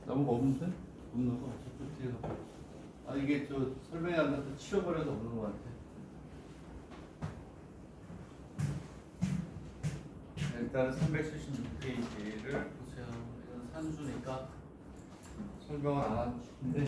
나무가 없는데? 없나 봐. 저쪽 뒤에 가. 아 이게 저 설명이 안 돼서 치워버려서 없는 것 같아. 일단 376페이지를 보세요. 이건 산수니까 설명을 안 하고 싶은데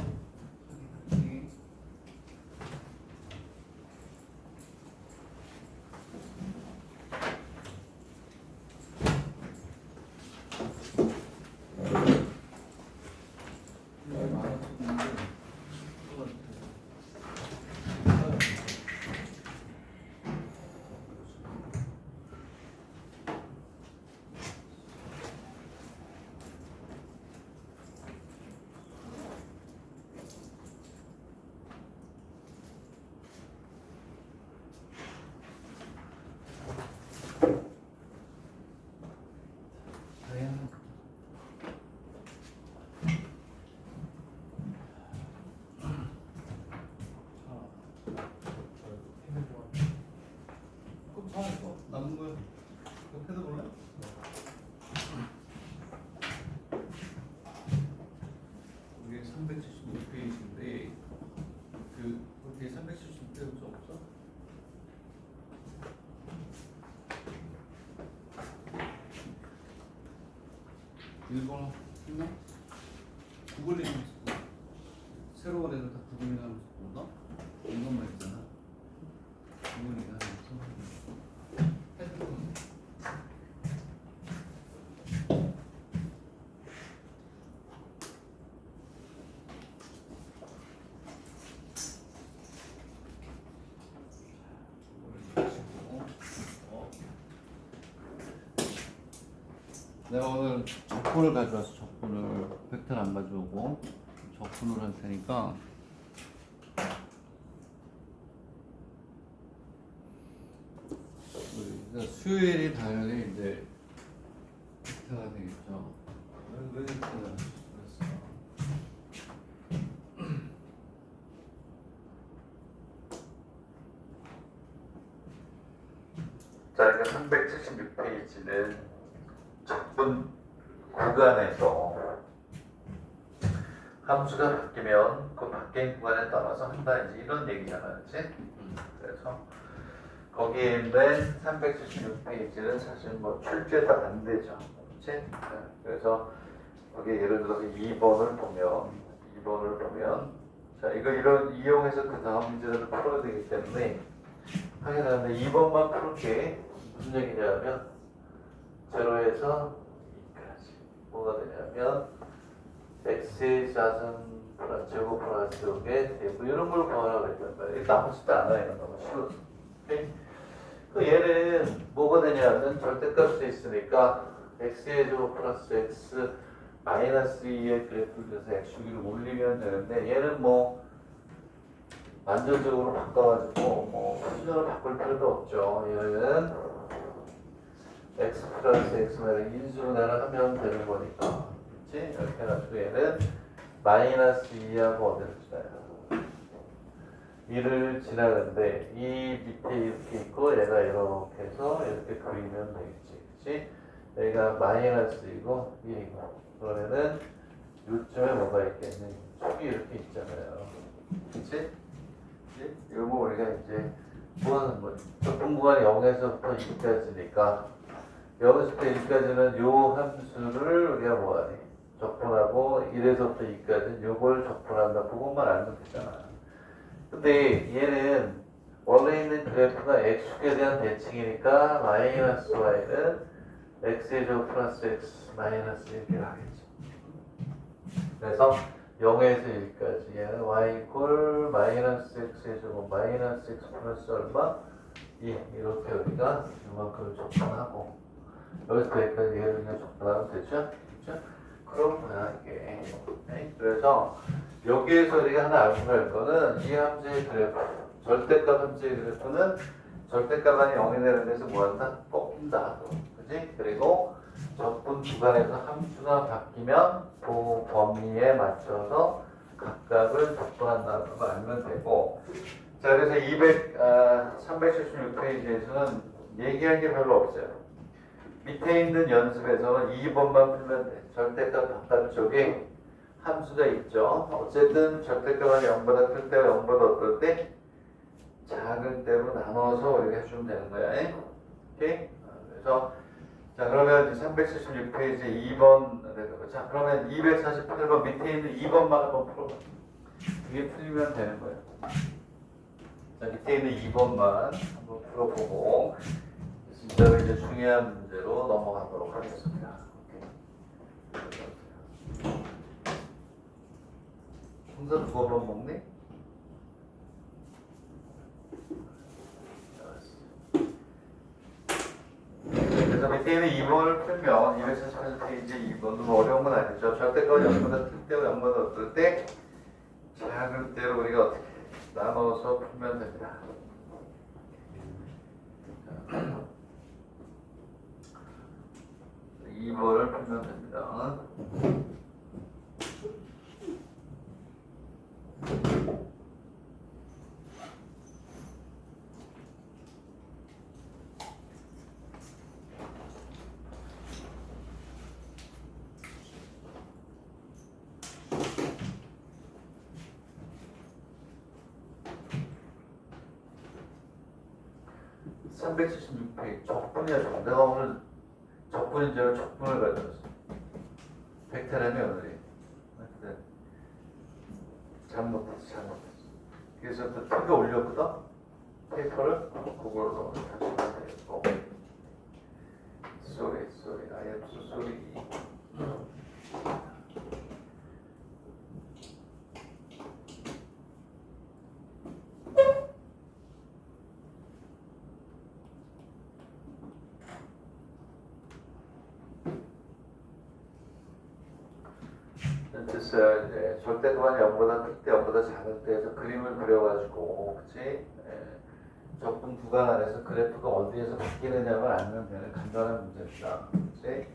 남은 거야. 옆에도 볼래? 이게 376페이지인데 그 어떻게 376페이지 없어? 일본어 했나? 구글링 새로 그래서 다 구글링 하면서 보나? 이것만 있잖아. 구글링 하면서 핸드폰 내가 오늘 적분을 가져와서 적분을 벡터를 안 가져오고 적분을 할 테니까 수요일이 당연히 이제 벡터가 되겠죠. 왜 이렇게 그랬어? 자, 이게 376페이지는 적분 구간에서 함수가 바뀌면 그 바뀐 구간에 따라서 한다 이제 이런 얘기잖아, 그렇지? 그래서 거기에 있는 376페이지는 사실 뭐 출제가 안 되죠, 그렇지? 그래서 거기 예를 들어서 2번을 보면 자 이거 이런 이용해서 그 다음 문제들을 풀어야 되기 때문에 하게 되는데 2번만 풀게. 무슨 얘기냐면 0에서 2까지 뭐가 되냐면 x의 자선 제곱 플러스 요게 되고 이런 걸 구하라고 했단 말이에요. 나머지도 않아요. 너무 쉬워서. 오케이? 그 얘는 뭐가 되냐면 절대값도 있으니까 x의 제곱 플러스 x 마이너스 2의 그래프를 해서 x축으로 올리면 되는데 얘는 뭐 완전적으로 바꿔가지고 뭐 순서를 바꿀 필요도 없죠. 얘는 x 플러스 x만 인수로 내려가면 되는 거니까. 그렇지? 이렇게 해가지고 얘는 마이너스 2하고 어디를 지나요? 2를 지나는데 이 밑에 이렇게 있고 얘가 이렇게 해서 이렇게 그리면 되겠지. 그렇지? 여기가 마이너스이고 2이고 그러면은 요점에 뭐가 있겠니? 축이 이렇게 있잖아요. 그렇지? 이거 우리가 이제 뭐 적분 구간이 0에서부터 2까지니까 여기서부터 1까지는 요 함수를 우리가 뭐하니? 적분하고 1에서부터 2까지는 요걸 적분한다. 그것만 알면 되잖아. 근데 얘는 원래 있는 그래프가 x축에 대한 대칭이니까 마이너스 y는 x의 제곱 플러스 x 마이너스 1을 하겠죠. 그래서 0에서 1까지 얘는 y 이퀄 마이너스 x의 제곱 마이너스 x 플러스 얼마? 2 이렇게 우리가 이만큼을 적분하고 여기서 여기까지 얘를 그냥 적분하면 되죠? 그렇죠? 그런 거야 이게. 네? 그래서 여기에서 우리가 하나 알고 갈 거는 이 함수의 그래프 절대값 함수의 그래프는 절대값이 0이 되는 데서 뭐한다? 꺾인다. 그지? 그리고 적분 구간에서 함수가 바뀌면 그 범위에 맞춰서 각각을 적분한다는 걸 알면 되고 자 그래서 376페이지에서는 얘기할 게 별로 없어요. 밑에 있는 연습에서 2번만 풀면 돼. 절대값 바깥쪽에 함수가 있죠. 어쨌든 절대값은 0보다 클 때와 0보다 어떨 때? 작을 때로 나눠서 우리가 해주면 되는 거야. 오케이? 그래서 자 그러면 376페이지 2번 자 그러면 248번 밑에 있는 2번만 한번 풀어봐. 이게 풀리면 되는 거예요. 자 밑에 있는 2번만 한번 풀어보고 진짜로 이제 중요한 문제로 넘어가도록 하겠습니다. 홍사 두 번만 먹니? 그래서 밑에 있는 2번을 풀면 248페이지 2번 너무 어려운 건 아니죠. 절대값 0보다 클 때와 0보다 어떨 때 작을 때로 우리가 어떻게 나눠서 풀면 됩니다. 2번을 풀면 됩니다. (376페이지) 적분이야 적분. 내가 오늘 적분인 줄 알고 적분을 가져왔어. 벡터라며 오늘이. 잘못했어. 그래서 또 턱에 올렸거든. 페이퍼를 그걸로 다시 하면 되겠고. Sorry. I am so sorry. 됐어요. 이제 절대값이 0보다 클 때, 0보다 작을 때에서 그림을 그려가지고, 그치? 적분 구간 안에서 그래프가 어디에서 바뀌느냐만 알면 되는 간단한 문제입니다. 그치?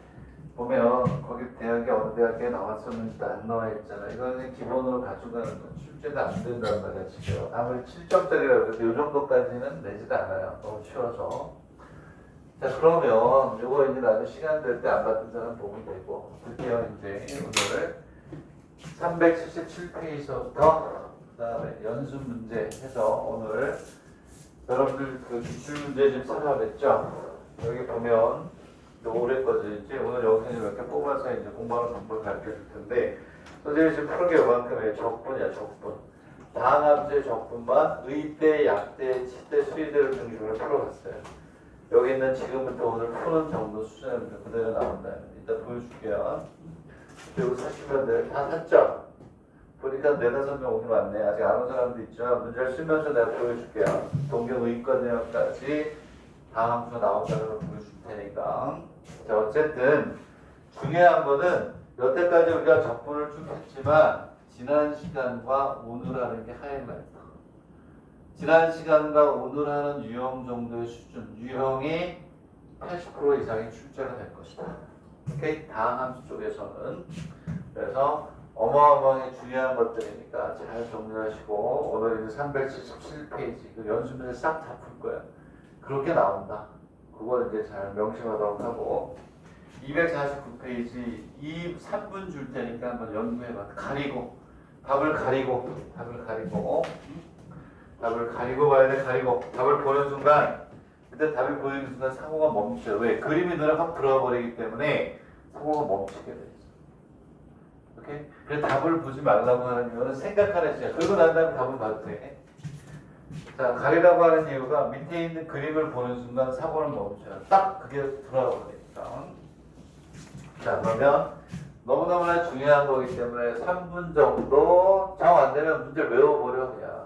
보면, 거기 대학이 어느 대학에 나왔었는지도 안 나와 있잖아. 이거는 기본으로 가져가는 건 출제도 안 된단 말이야, 지금. 아무리 7점짜리라고 해도 이 정도까지는 내지도 않아요. 너무 쉬워서. 자, 그러면, 이거 이제 나중에 시간 될 때 안 받은 사람 보면 되고, 드디어 이제 오늘 377페이지부터 그 다음에 연습 문제 해서 오늘 여러분들 그 기출문제 좀 찾아냈죠? 여기 보면 올해 거지 오늘 여기서 몇 개 뽑아서 이제 공부하는 방법을 가르쳐 줄 텐데 선생님이 지금 푸는 게 이만큼이에요. 적분이야 적분. 다항함수의 적분만 의대, 약대, 치대, 수의대를 등식으로 풀어봤어요. 여기 있는 지금부터 오늘 푸는 정도 수준입니다. 그대로 나온다. 이따 보여줄게요. 그리고 사시면 다 샀죠? 보니까 4-5명 오긴 왔네. 아직 안 온 사람도 있죠? 문제를 쓰면서 내가 보여줄게요. 동경 의과 내용까지 다함수 나온다는 걸 보여줄 테니까. 자, 어쨌든 중요한 거는 여태까지 우리가 적분을 쭉 했지만 지난 시간과 오늘 하는 게 하이라이트. 지난 시간과 오늘 하는 유형 정도의 수준, 유형이 80% 이상이 출제가 될 것이다. 오케이? 다항함수 쪽에서는. 그래서 어마어마하게 중요한 것들이니까 잘 정리하시고 오늘 이제 377페이지 그 연습문제 싹 다 풀 거야. 그렇게 나온다. 그걸 이제 잘 명심하도록 하고 249페이지 3분 줄 테니까 한번 연구해봐. 가리고 답을 가리고 봐야 돼. 가리고 답을 보는 순간 그때 답이 보이는 순간 사고가 멈춰요. 왜? 그림이 눈에 확 들어와버리기 때문에 사고가 멈추게 돼 있어. 오케이? 그래서 답을 보지 말라고 하는 이유는 생각하는 시간. 그러고 난 다음에 답을 봐도 돼. 자, 가리라고 하는 이유가 밑에 있는 그림을 보는 순간 사고는 멈춰요. 딱 그게 들어와버리니까. 자, 그러면 너무너무나 중요한 거기 때문에 3분 정도 정 안 되면 문제 외워버려 그냥.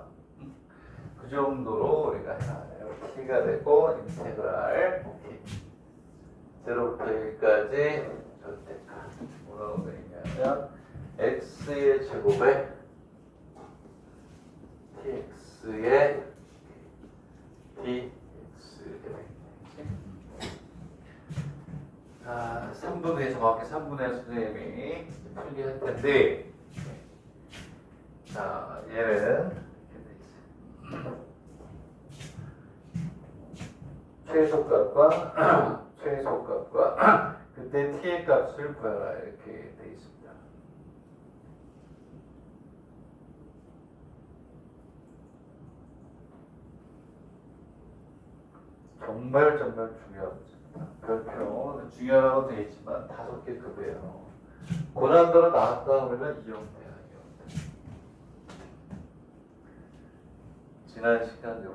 그 정도로 우리가 해야 돼요. t가 되고 인테그랄 오케이. 0부터 1까지 절대값 뭐라고 되냐면 x의 제곱에 tx의 dx 이렇게 자, 3분의 정확히 3분의 선생님이 풀게 할 텐데 자, 얘는 최소값과 최소값과 그때 t의 값을 구하라 이렇게 돼 있습니다. 정말 중요한 문제입니다. 별표 중요하다고 되어 있지만 5개 급이에요. 고난도로 나왔다 그러면 이용돼요. 지난 시간으로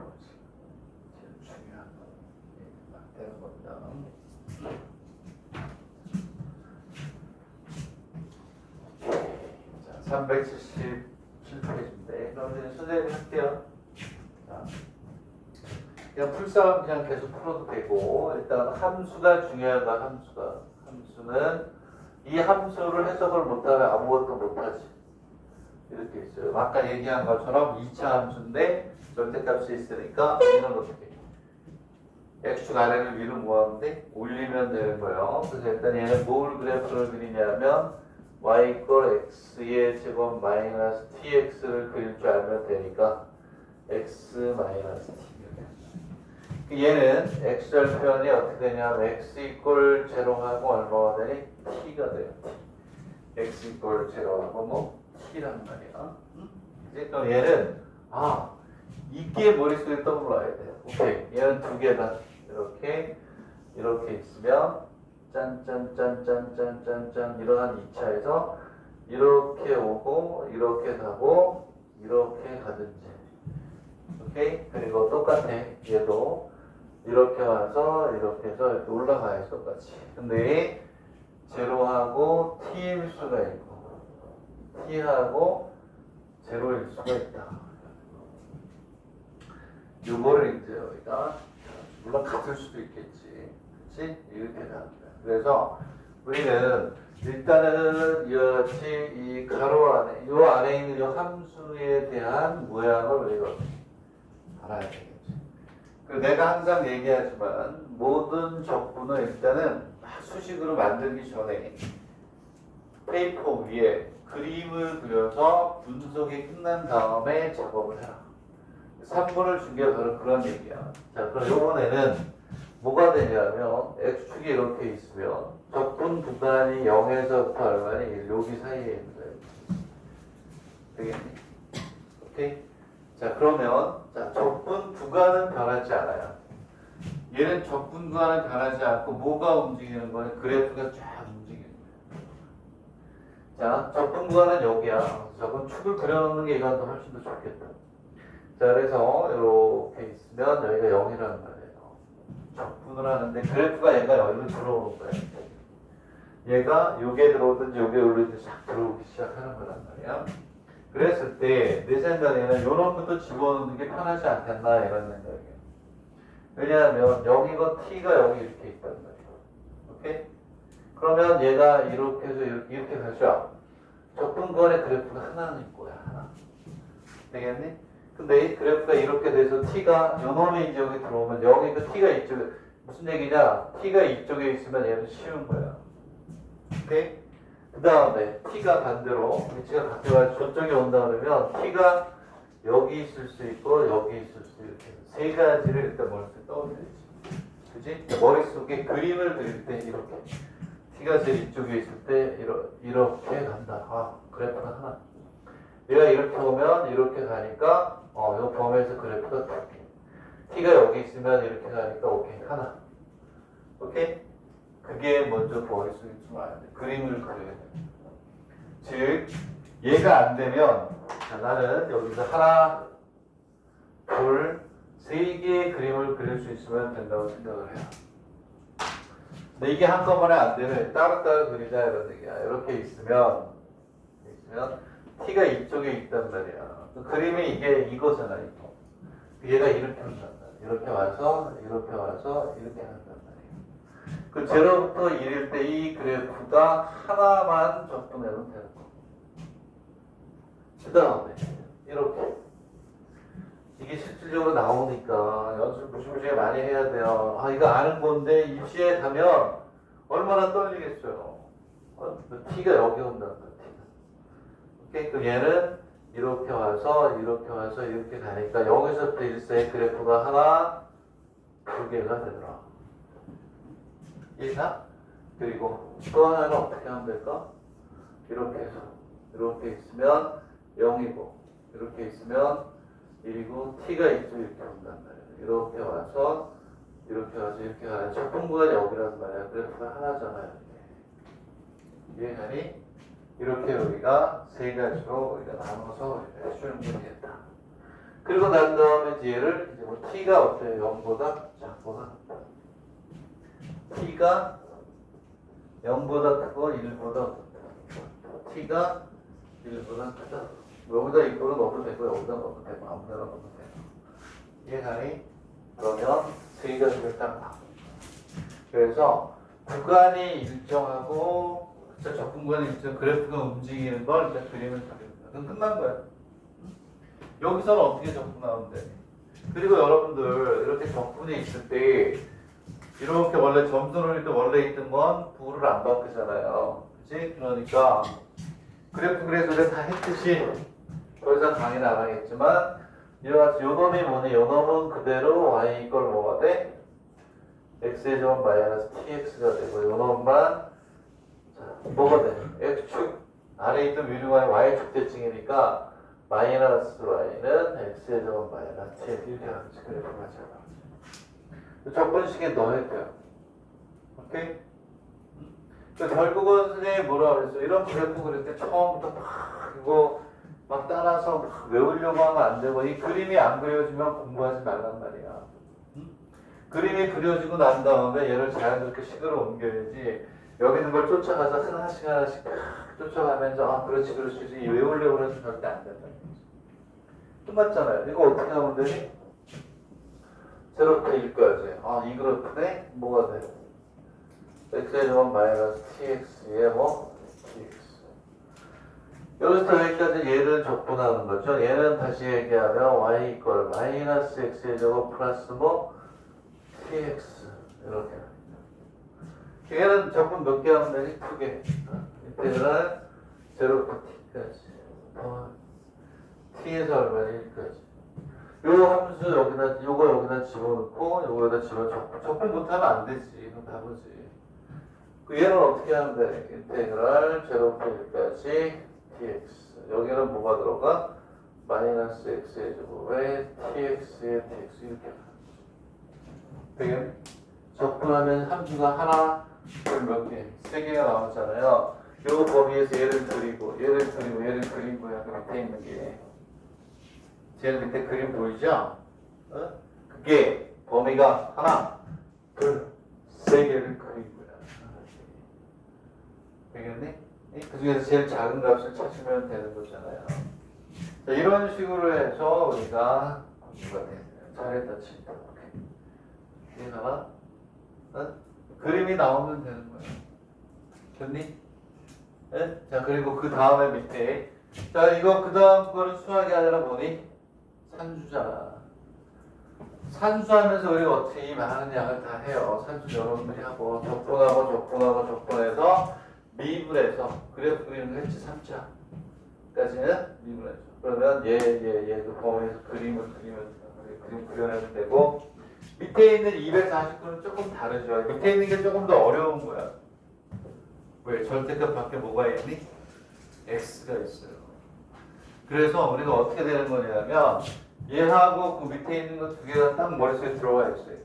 제일 중요한 거 되는 겁니다. 자, 377페이지인데 그럼 이제 선생님이 할게요. 자, 그냥 풀싸움 그냥 계속 풀어도 되고 일단 함수가 중요하다. 함수는 이 함수를 해석을 못하면 아무것도 못하지. 이렇게 있어요. 아까 얘기한 것처럼 2차 함수인데 절대값이 있으니까 얘는 어떻게 x축 아래를 위로 모았는데 올리면 되는 거예요. 그래서 일단 얘는 뭘 그래프를 그리냐면 y 이퀄 x의 제곱 마이너스 tx를 그릴 줄 알면 되니까 x 마이너스 t. 얘는 x절 표현이 어떻게 되냐면 x 이퀄 제로하고 얼마가 되니? t가 돼요. x 이퀄 제로하고 뭐 t란 말이야. 이제 그럼 얘는 이게 머릿속에 떠올라야 돼요. 오케이. 얘는 두 개다. 이렇게 있으면 짠짠짠짠짠짠짠 이러한 2차에서 이렇게 오고 이렇게 가고 이렇게 가든지. 오케이. 그리고 똑같아. 얘도 이렇게 와서 이렇게 해서 이렇게 올라가야지 똑같이. 근데 제로하고 t일 수가 있고 t하고 제로일 수가 있다. 요거를 이제 여기가 물론 같을 수도 있겠지. 그치? 이렇게 나옵니다. 그래서 우리는 일단은 이 가로 안에 요 안에 있는 요 함수에 대한 모양을 우리가 알아야 되겠지. 내가 항상 얘기하지만 모든 적분은 일단은 수식으로 만들기 전에 페이퍼 위에 그림을 그려서 분석이 끝난 다음에 작업을 해라. 3분을 준 게 바로 그런 얘기야. 자, 그럼 이번에는 뭐가 되냐면 x축이 이렇게 있으면 적분 구간이 0에서부터 얼마니? 여기 사이에 있는 거예요. 되겠니? 오케이? 자, 그러면 적분 구간은 변하지 않아요. 얘는 적분 구간은 변하지 않고 뭐가 움직이는 거냐? 그래프가 쫙 움직이는 거예요. 자, 적분 구간은 여기야. 적분 축을 그려놓는 게 이건 더 훨씬 더 좋겠다. 자, 그래서 이렇게 있으면 여기가 0이라는 말이에요. 적분을 하는데 그래프가 얘가 여기로 들어오는 거예요. 얘가 요게 들어오든지 요게 올리든지 싹 들어오기 시작하는 거란 말이야. 그랬을 때 내 생각에는 요런 것도 집어넣는 게 편하지 않겠나 이런 생각이에요. 왜냐하면 여기가 t가 여기 이렇게 있단 말이에요. 오케이? 그러면 얘가 이렇게 해서 이렇게 가죠. 적분권의 그래프가 하나는 있고요. 하나. 되겠니? 근데 이 그래프가 이렇게 돼서 t가 요놈이 이제 여기 들어오면 여기 그 t가 이쪽에 무슨 얘기냐? t가 이쪽에 있으면 얘는 쉬운 거야. 오케이? 그 다음에 t가 반대로 위치가 바뀌어가지고 저쪽에 온다 그러면 t가 여기 있을 수 있고 여기 있을 수 이렇게 세 가지를 일단 머릿속에 떠올려야지. 그지? 머릿속에 그림을 그릴 때 이렇게 t가 제일 이쪽에 있을 때 이렇게 간다. 그래프가 하나. 얘가 이렇게 오면 이렇게 가니까 이 범위에서 그래프가 두 개. t가 여기 있으면 이렇게 가니까 오케이 하나. 오케이? 그게 먼저 머릿속에 좀 와야 돼. 그림을 그려야 돼. 즉 얘가 안 되면 나는 여기서 하나, 둘, 세 개의 그림을 그릴 수 있으면 된다고 생각을 해요. 근데 이게 한꺼번에 안 되면 따로따로 그리자 이런 얘기야. 이렇게 있으면 t가 이쪽에 있단 말이야. 그림이 이게 이거잖아, 이거. 얘가 이렇게 한단 말이야. 이렇게 와서 이렇게 한단 말이야. 그 제로부터 1일 때 이 그래프가 하나만 적분하면 되는 거. 그 다음에 이렇게 이게 실질적으로 나오니까 연습 무시무시하게 많이 해야 돼요. 이거 아는 건데 입시에 가면 얼마나 떨리겠어요. t가 여기 온다는 거야. 오케이? 그럼 얘는 이렇게 와서 이렇게 가니까 0에서부터 1사이 그래프가 하나, 두 개가 되더라. 얘가 그리고 또 하나는 어떻게 하면 될까? 이렇게 해서 이렇게 있으면 0이고 이렇게 있으면 1이고 t가 있죠. 이렇게 온단 말이야. 이렇게 와서 이렇게 와서 이렇게 가는 첫 분구가 여기란 말이야. 그래프가 하나잖아요. 이해가니? 이렇게 우리가 세 가지로 우리가 나눠서 해주는 문제다. 그리고 난 다음에 뒤에를 이제 뭐 t가 어때요? 0보다 작거나 t가 0보다 크고 1보다 어떻다? t가 1보다 크다. 여기다 이거로 넣어도 되고 여기다 넣어도 되고 아무데나 넣어도 되고. 이해가니? 그러면 세 가지를 딱 봐. 그래서 구간이 일정하고 적분구간이 일정 그래프가 움직이는 걸 일단 그림을 그립니다. 그럼 끝난 거야. 여기서는 어떻게 적분하면 돼? 그리고 여러분들 이렇게 적분이 있을 때 이렇게 원래 점수 넣을 때 원래 있던 건 부를 안 바꾸잖아요. 그치? 그러니까 그래프 그래서 다 했듯이 더 이상 강의는 안 하겠지만 이와 같이 요 놈이 뭐니? 요 놈은 그대로 y 이걸 뭐가 돼? x의 제곱 마이너스 tx가 되고 요 놈만 뭐가 돼? x축 아래에 있던 위로가 y축 대칭이니까 마이너스 y는 x의 제곱 마이너스 tx 이렇게 하지. 그래프가 잘 적분식에 넣어야 돼요. 오케이? 결국은 선생님이 뭐라 그랬어? 이런 그래프 그릴 때 처음부터 막 이거 막 따라서 막 외우려고 하면 안 되고 이 그림이 안 그려지면 공부하지 말란 말이야. 그림이 그려지고 난 다음에 얘를 자연스럽게 식으로 옮겨야지 여기 있는 걸 쫓아가서 하나씩 하나씩 쫓아가면서 아 그렇지 외우려고 해서 절대 안 된다. 끝났잖아요. 이거 어떻게 하면 되니? 제로부터 1까지. 아, 이 그래프네? 뭐가 돼? x의 제곱 마이너스 tx에 뭐? tx. 여기서 여기까지 얘를 적분하는 거죠. 얘는 다시 얘기하면 y 이퀄 마이너스 x의 제곱 플러스 뭐? tx. 이렇게. 얘는 적분 몇 개 하면 되지? 2개. 이때는 제로부터 t까지. t에서 얼마나 1까지. 요 함수 여기다, 요거 여기다 집어넣고, 요거 여기다 집어넣고, 적분 못하면 안 되지. 이건 다르지. 그 얘는 어떻게 하면 돼? 인테그랄 제로부터 1까지 tx. 여기는 뭐가 들어가? 마이너스 x의 제곱에 tx의 tx 이렇게 되겠네? 적분하면 함수가 하나, 둘 몇 개? 세 개가 나왔잖아요. 요 범위에서 얘를 그리고, 얘를 그린 거야. 그 밑에 있는 게. 제일 밑에 그림 보이죠? 어? 그게 범위가 하나, 둘, 세 개를 그린 거야. 되겠니? 그 중에서 제일 작은 값을 찾으면 되는 거잖아요. 자, 이런 식으로 해서 우리가 공부가 되네요. 잘했다, 친다. 이해가나? 어? 그림이 나오면 되는 거야. 됐니? 네? 자, 그리고 그 다음에 밑에. 자, 이거 그 다음 거는 수학이 아니라 뭐니? 산수잖아. 산수하면서 우리가 어떻게 이 많은 양을 다 해요. 산수 여러분들이 하고 적분해서 미분해서 그래프 그리는 거 했지. 3차까지는 미분해서. 그러면 그 범위에서 그림 그려내면 되고 밑에 있는 249는 조금 다르죠. 밑에 있는 게 조금 더 어려운 거야. 왜? 절대값 밖에 뭐가 있니? x가 있어요. 그래서 우리가 어떻게 되는 거냐면 얘하고 그 밑에 있는 거 두 개가 딱 머릿속에 들어와 있어요.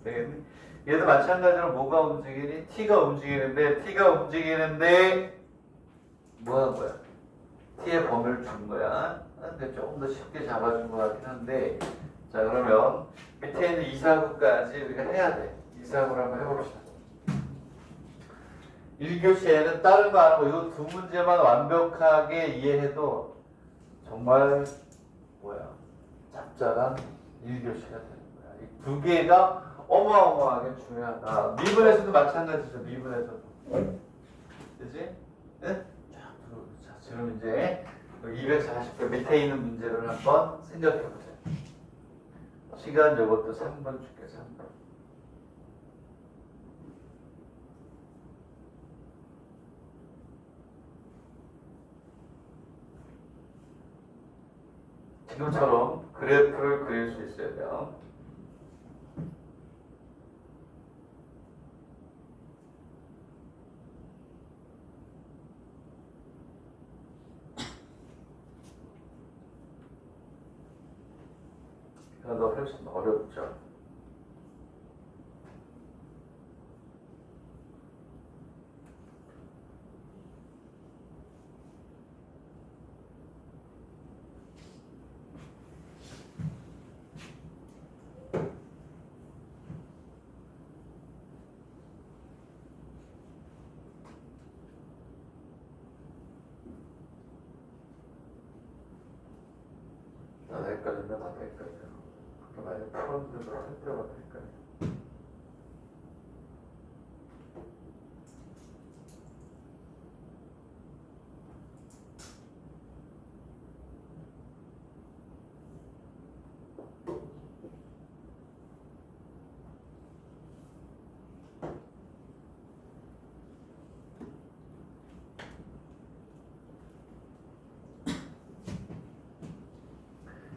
되겠니? 얘도 마찬가지로 뭐가 움직이니? t가 움직이는데 뭐 하는 거야? t의 범위를 준 거야. 근데 조금 더 쉽게 잡아준 것 같긴 한데 자 그러면 밑에 있는 249까지 우리가 해야 돼. 249를 한번 해봅시다. 1교시에는 다른 거 안 하고 이 두 문제만 완벽하게 이해해도 정말 짭짤한 1교시가 되는 거야. 이 두 개가 어마어마하게 중요하다. 미분에서도 마찬가지죠. 미분에서도. 그치? 네? 자, 지금 이제 240개 밑에 있는 문제를 한번 생각해보자. 시간 이것도 3번 줄게. 3번. 지금처럼 그래프를 그릴 수 있어야 돼요. 더 훨씬 어렵죠. 나도 헷갈린다, 나도 헷갈려. 그렇게 많이 풀었는데도 할 때마다 헷갈려.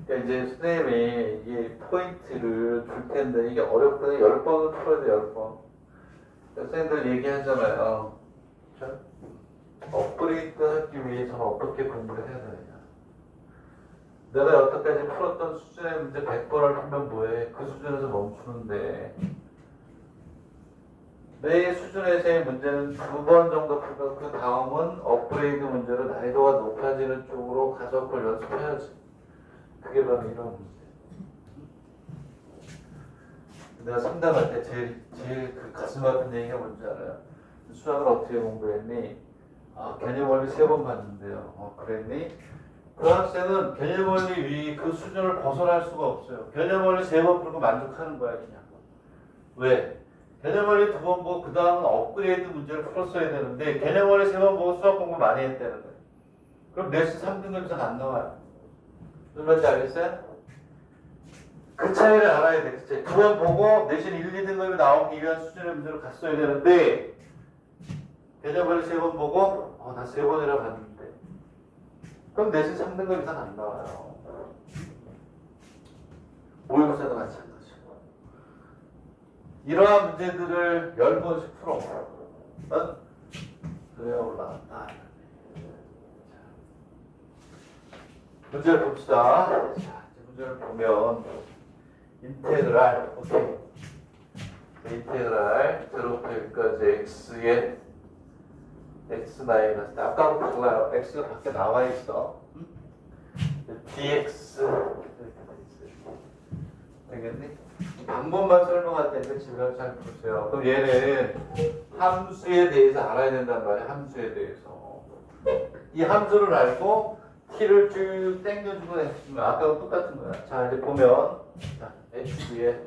그러니까 이제 선생님이 이 포인트를 줄 텐데 이게 어렵거든요. 10번은 풀어야 돼, 10번. 선생님들 얘기하잖아요. 자, 업그레이드 하기 위해서는 어떻게 공부를 해야 되느냐. 내가 여태까지 풀었던 수준의 문제 100번을 풀면 뭐해? 그 수준에서 멈추는데 내 수준에서의 문제는 2번 정도 풀고 그 다음은 업그레이드 문제로 난이도가 높아지는 쪽으로 가서 그걸 연습해야지. 그게 바로 이런 문제. 내가 상담할 때 제일 그 가슴 아픈 얘기가 뭔지 알아요? 수학을 어떻게 공부했니? 개념 원리 3번 봤는데요. 그랬니? 그 학생은 개념 원리 위 그 수준을 벗어날 수가 없어요. 개념 원리 3번 풀고 만족하는 거야 그냥. 왜? 개념 원리 2번 보고 그 다음은 업그레이드 문제를 풀었어야 되는데 개념 원리 3번 보고 수학 공부 많이 했다는 거예요. 그럼 내신 3등급 이상 안 나와요. 무슨 말인지 알겠어요? 그 차이를 알아야 돼. 그치? 2번 보고 내신 1, 2등급이 나오기 위한 수준의 문제를 갔어야 되는데 개념 원리 3번 보고 나 3번이라 봤는데 그럼 내신 3등급 이상 안 나와요. 모의고사도 마찬가지고. 이러한 문제들을 10번씩 풀어. 그래야 올라간다. 문제를 봅시다. 자, 문제를 보면 인테그랄, 오케이. 인테그랄 0부터 여기까지 x의 x 마이너스 아까부터 달라요. x가 밖에 나와 있어. dx 되겠니? 방법만 설명할 텐데 집에서 잘 보세요. 그럼 얘는 함수에 대해서 알아야 된단 말이야. 함수에 대해서 이 함수를 알고 t를 쭉 당겨주고 해주면 아까랑 똑같은 거야. 자 이제 보면 x에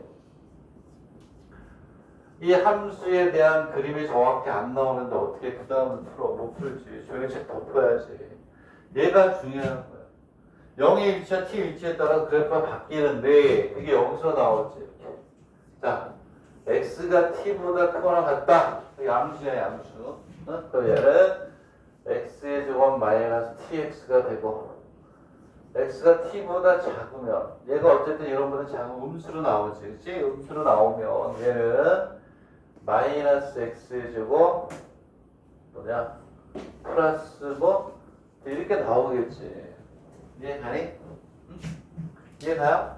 이 함수에 대한 그림이 정확히 안 나오는데 어떻게 그 다음은 풀어? 못 풀지. 조용히 책 덮어야지. 얘가 중요한 거야. 0의 위치와 t 위치에 따라 그래프가 바뀌는데 그게 여기서 나오지. 이렇게. 자, x가 t보다 크거나 같다. 그게 함수야, 함수. 그럼 얘는 x의 제곱 마이너스 tx가 되고 x가 t보다 작으면 얘가 어쨌든 이런 거는 작은 음수로 나오지. 그치? 음수로 나오면 얘는 마이너스 x의 제곱 뭐냐 플러스 뭐 이렇게 나오겠지. 이해가니? 응? 이해가요?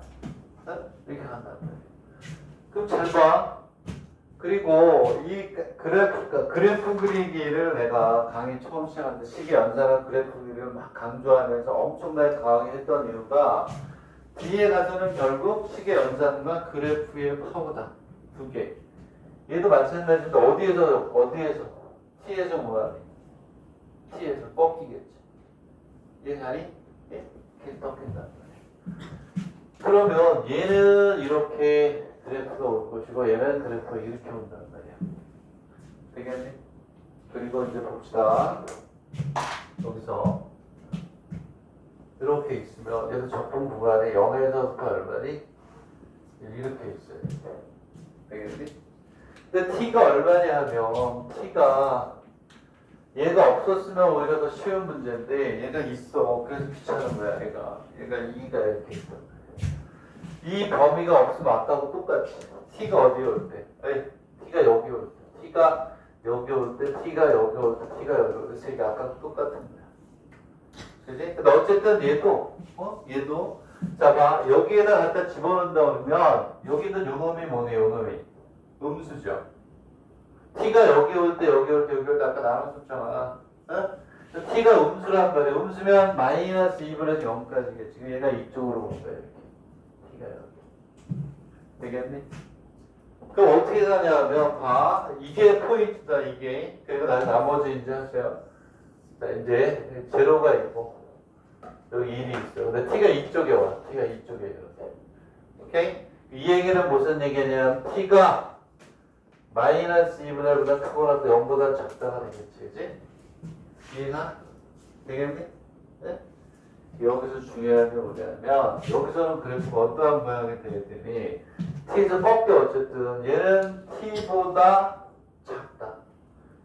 이렇게 간단 말이야. 그럼 잘 봐. 그리고 이 그래프 그리기를 내가 강의 처음 시작할 때 시계 연산한 그래프 그리기를 막 강조하면서 엄청나게 강하게 했던 이유가 뒤에 가서는 결국 시계 연산과 그래프의 파워다. 두 개. 얘도 마찬가지인데 어디에서 t에서 뭐하니? t에서 꺾이겠지. 이해가니? 예? 이렇게 꺾인단 말이야. 그러면 얘는 이렇게 그래프가 올 것이고 얘는 그래프가 이렇게 온단 말이야. 되겠니? 그리고 이제 봅시다. 여기서 이렇게 있으면 여기서 적분 구간에 0에서부터 얼마니? 이렇게 있어요. 되겠니? 근데 t가 얼마냐 하면 t가 얘가 없었으면 오히려 더 쉬운 문제인데 얘가 있어. 그래서 귀찮은 거야. 얘가 2가 이렇게 있단 말이야. 이 범위가 없으면 아까하고 똑같이 t가 어디에 올 때? t가 여기 올 때, t가 여기 올 때, t가 여기 올 때, t가 여기 올 때, 그래서 이게 아까하고 똑같은 거야. 그지? 근데 어쨌든 얘도 자, 봐. 여기에다 갖다 집어넣는다 그러면 여기는 요놈이 뭐네, 요놈이. 음수죠. t가 여기 올 때, 여기 올 때, 여기 올 때 아까 나눴었잖아. 어? t가 음수란 말이야. 음수면 마이너스 2분에서 0까지겠지. 지금 얘가 이쪽으로 온 거야, 이렇게. t가 여기. 되겠니? 그럼 어떻게 가냐면, 봐. 이게 포인트다, 이게. 그리고 나머지 이제 하세요. 자, 이제 제로가 있고, 여기 1이 있어요. 근데 t가 이쪽에 와. t가 이쪽에 이렇게. 오케이? 이 얘기는 무슨 얘기냐면, t가 마이너스 2분의 1보다 크거나 또 0보다 작다가 되겠지, 그지? 이해가? 되겠니? 네? 여기서 중요한 게 뭐냐면, 여기서는 그래프가 어떠한 모양이 되겠더니, t에서 꺾여 어쨌든, 얘는 t보다 작다.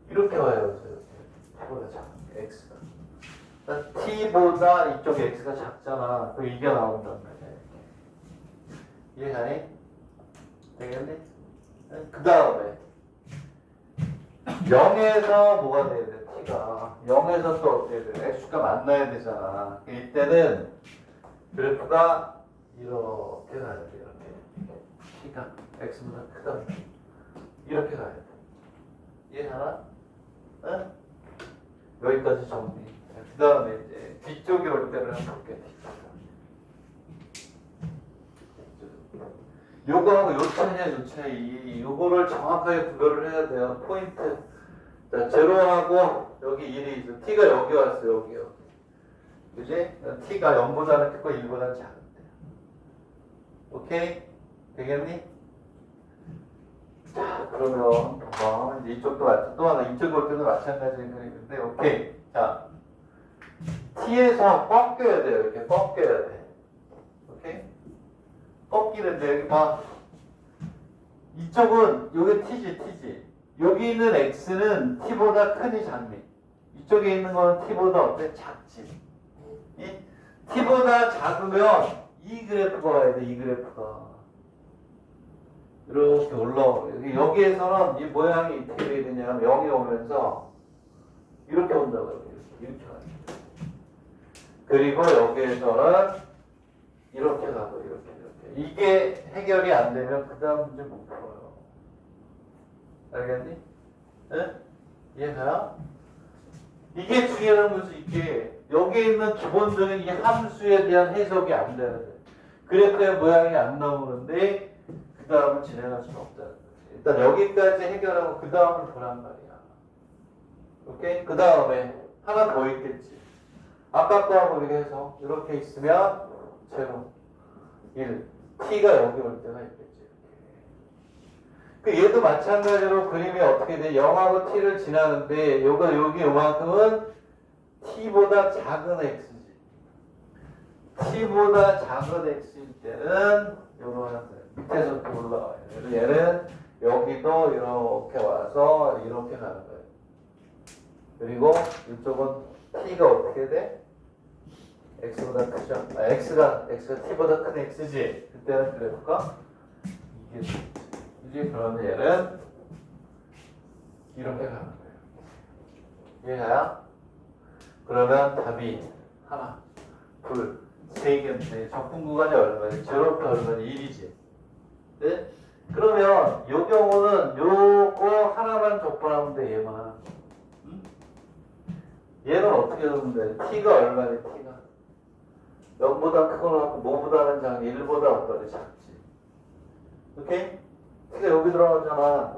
이렇게 와요, 이렇게. t보다 작다. x가. t보다 이쪽 x가 작잖아. 그럼 이게 나온단 말이야. 이해가니? 되겠니? 그 다음에 0에서 뭐가 돼야 돼? t가 0에서 또 어떻게 돼? x가 만나야 되잖아. 이때는 그래프가 이렇게 가야 돼. 이렇게 t가 x보다 크다. 이렇게 가야 돼. 이해하나? 응? 여기까지 정리. 그 다음에 이제 뒤쪽에 올 때를 한번 볼게요. 요거하고 요 차이냐 요 차이. 요거를 정확하게 구별을 해야 돼요. 포인트. 자, 제로하고 여기 1이 있어. t가 여기 왔어. 여기요. 그지? t가 0보다는 크고 1보다는 작은데. 오케이? 되겠니? 자, 그러면 봐봐. 이제 이쪽도 또 하나 이쪽에 올 때도 마찬가지인 그림인데 오케이. 자, t에서 꺾여야 돼요. 이렇게 꺾여야 돼. 오케이? 꺾이는데 여기 봐. 이쪽은 요게 t지. 여기 있는 x는 t보다 크니 작니? 이쪽에 있는 거는 t보다 어때? 작지. 이 t보다 작으면 이 그래프가 와야 돼. 이 그래프가 이렇게 올라와. 여기에서는 이 모양이 어떻게 돼야 되냐면 0이 오면서 이렇게 온다고요. 이렇게 가요. 그리고 여기에서는 이렇게 가고 이렇게. 이게 해결이 안 되면 그 다음 문제 못 풀어요. 알겠니? 네? 이해가요? 이게 중요한 것이 이게 여기에 있는 기본적인 이 함수에 대한 해석이 안 되는 거예요. 그래프의 모양이 안 나오는데 그 다음은 진행할 수는 없다는 거지. 일단 여기까지 해결하고 그 다음을 보란 말이야. 오케이? 그 다음에 하나 더 있겠지. 아까 거하고 이렇게 해서 이렇게 있으면 제로 1 t가 여기 올 때가 있겠지. 그 얘도 마찬가지로 그림이 어떻게 돼? 0하고 t를 지나는데 여기 요만큼은 t보다 작은 x지. t보다 작은 x일 때는 요거는 밑에서 또 올라와요. 그래서 얘는 여기도 이렇게 와서 이렇게 가는 거예요. 그리고 이쪽은 t가 어떻게 돼? x보다 크죠? x가 t보다 큰 x지. 그때는 그래프가 이게 그러면 얘는 이렇게 가는 거예요. 이해가요? 그러면 답이 하나, 둘, 세 개인데 적분 구간이 얼마예요? 제로부터 얼마니? 1이지. 네? 그러면 이 경우는 요거 하나만 적분하면 돼. 얘만. 응? 얘는 어떻게 적으면 돼? t가 얼마니? t가 0보다 크거나 뭐보다는 작니? 1보다 어떠니? 작지. 오케이? t가 여기 들어가잖아.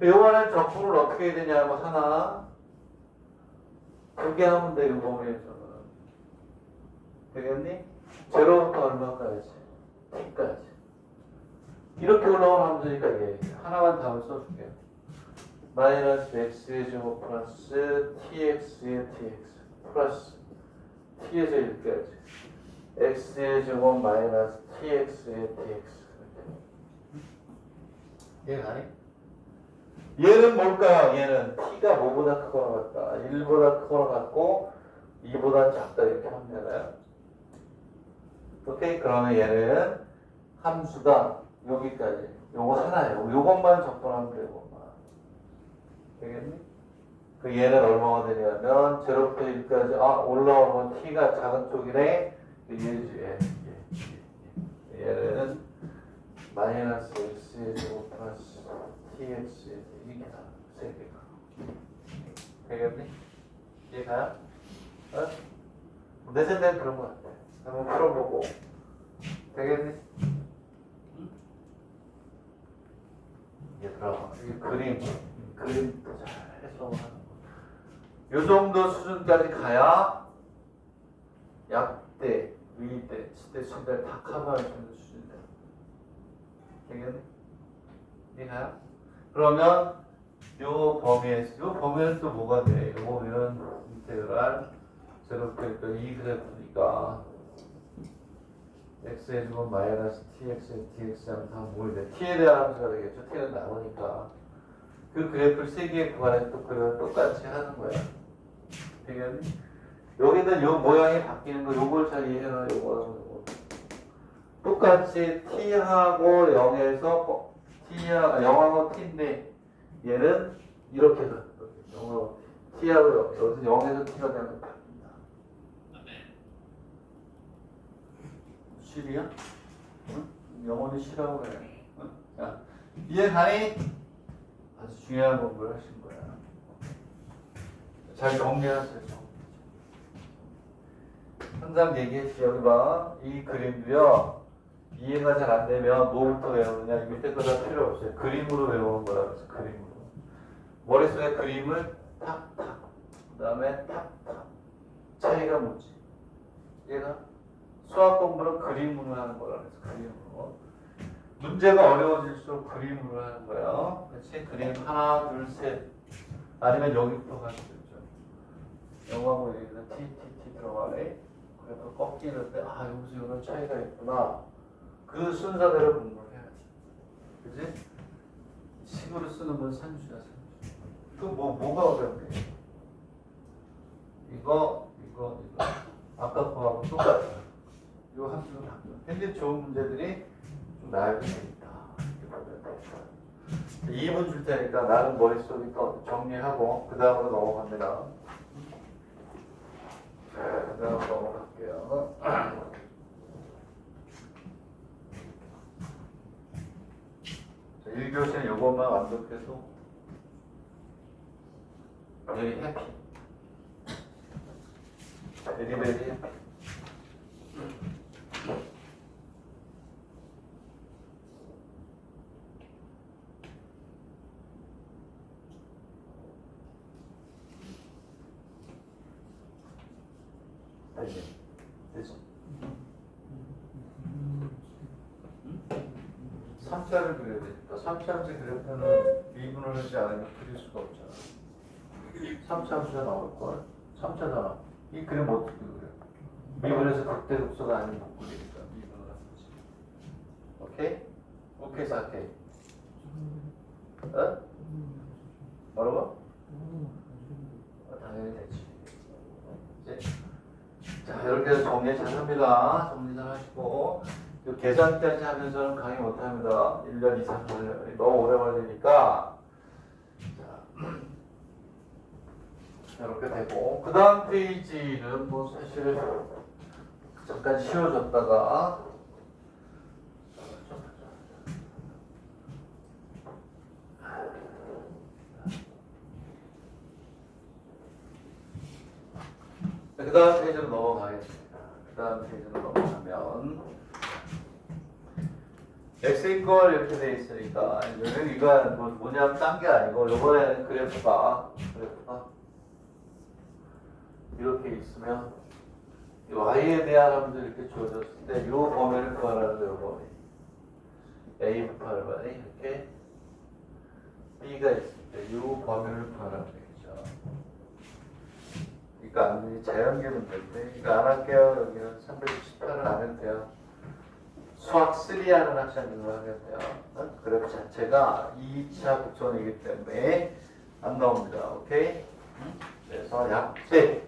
요거는 적분을 어떻게 해야 되냐면 하나, 두 개 하면 돼. 요거에서는 되겠니? 제로부터 얼마까지? t까지. 이렇게 올라오는 함수니까 얘 하나만 답을 써줄게요. 마이너스 x의 제곱 플러스 tx의 tx 플러스 t에서 1까지 x의 제곱 마이너스 tx의 tx. 얘는 아니? 얘는 뭘까요? 얘는 t가 뭐보다 크거나 같다. 1보다 크거나 같고 2보다 작다. 이렇게 하면 되나요? 오케이? 그러면 얘는 함수가 여기까지. 요거 하나예요. 요것만 적분하면 되고. 되겠니? 그 얘는 얼마가 되냐면 제로부터 1까지 올라오면 t가 작은 쪽이네. 얘지. 얘는 마이너스 x의 제곱 플러스 tx의 이게 다 세 개가 되겠니? 이해가요? 어? 내 생각엔 그런 거 같아. 한번 풀어보고 되겠니? 얘들아 이 그림도 잘 해석하는 거. 요 정도 수준까지 가야 약대, 위대, 지대, 순대 다 커버할 수 있는 수준이다. 되겠니? 이해가요? 그러면 요 범위는 또 뭐가 돼? 요 범위는 인테그랄 제로부터 2 그래프니까 x의 제곱 마이너스 tx의 dx 하면 다 뭐에 돼? t에 대한 함수가 되겠죠? t는 나오니까 그 그래프를 세 개의 구간에 또 그걸 똑같이 하는 거야. 되겠니? 여기는 요 모양이 바뀌는 거 요걸 잘 이해해라. 요거 똑같이 t하고 0에서 t하고 0하고 t인데 얘는 이렇게 해서 0하고 t하고 여기서 0에서 t가 되면 바뀝니다. 10이야? 응? 영원히 쉬라고 그래. 응? 자, 이해가니? 아주 중요한 공부를 하신 거야. 잘 정리하세요. 항상 얘기했지. 여기 봐. 이 그림도요. 이해가 잘 안 되면 뭐부터 외우느냐. 이 밑에 거 다 필요 없어요. 그림으로 외우는 거라 그래서 그림으로. 머릿속에 그림을 탁탁. 그 다음에 탁탁. 차이가 뭐지? 얘가 수학 공부는 그림으로 하는 거라 그래서 그림으로. 문제가 어려워질수록 그림으로 하는 거예요. 그렇지? 그림 하나, 둘, 셋. 아니면 여기부터 가는 거죠. 영어하고 여기는 T 들어가네. 그래서 꺾이는데 여기서 이런 차이가 있구나. 그 순서대로 공부를 해야지. 그지? 식으로 쓰는 건 산수야, 산수. 그 뭐가 어렵네. 이거. 아까 거하고 똑같아. 이 함수는 바뀌어. 근데 좋은 문제들이 좀 나열돼 있다. 이렇게 보면 돼. 2분 줄 테니까 나는 머릿속에 또 정리하고 그 다음으로 넘어갑니다. 그 다음 넘어갈게요. 1교시는 이것만 완벽해도 여기 해피. 베리베리 해피. 되지? 3차를 그려야 되니까 3차함수 그래프는 미분을 하지 않으면 그릴 수가 없잖아. 3차함수가 나올걸? 3차잖아. 이 그림 어떻게 그려? 미분해서 극대극소가 아닌 못 그리니까 미분을 하는 거지. 오케이? 오케이, 4K. 어? 뭐라고? 당연히 되지. 이제 자, 이렇게 해서 정리 잘 합니다. 정리 잘 하시고 계산까지 하면서는 강의 못합니다. 1년, 2, 3년 너무 오래 걸리니까 자, 이렇게 되고 그 다음 페이지는 뭐 사실 잠깐 쉬어졌다가 그 다음 페이지로 넘어가겠습니다. 그 다음 페이지로 넘어가면 X이퀄 이렇게 돼 있으니까 이거 뭐냐면 딴 게 아니고 이번에는 그래프가 이렇게 있으면 Y에 대한 함수 이렇게 주어졌을 때 이 범위를 구하라는 거예요. 범위 A부터 R까지 이렇게 B가 있을 때 이 범위를 구하라는 얘기죠. 그러니까 자연계 문제인데 이거 안 할게요. 여기는 368은 안 해도 돼요. 수학 3 하는 학생들로 하면 돼요. 그래프 자체가 2차 국선이기 때문에 안 나옵니다. 오케이? 그래서 약대